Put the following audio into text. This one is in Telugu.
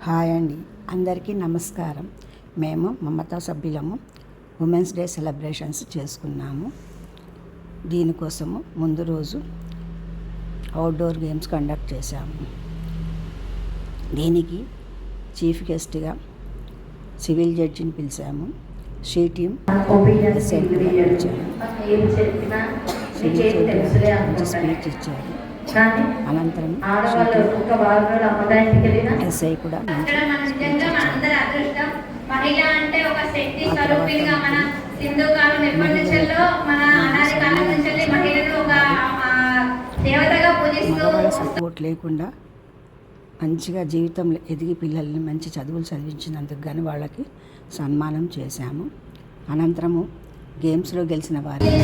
హాయ్ అండి, అందరికీ నమస్కారం. మేము మమతా సభ్యులము ఉమెన్స్ డే సెలబ్రేషన్స్ చేసుకున్నాము. దీనికోసము ముందు రోజు అవుట్డోర్ గేమ్స్ కండక్ట్ చేశాము. దీనికి చీఫ్ గెస్ట్గా సివిల్ జడ్జిని పిలిచాము. షీ టీమ్ ఎస్ఐ కూడా పిలిచాము. సివిల్ జడ్జి మంచి స్పీచ్ ఇచ్చారు. అనంతరం ఎస్ఐ కూడా మంచి స్పీచ్ ఇచ్చారు. మగవాళ్ళ సపోర్ట్ లేకుండా మంచిగా జీవితంలో ఎదిగి పిల్లల్ని మంచి చదువులు చదివించినందుకు కానీ వాళ్ళకి సన్మానం చేశాము. అనంతరము గేమ్స్లో గెలిచిన వారికి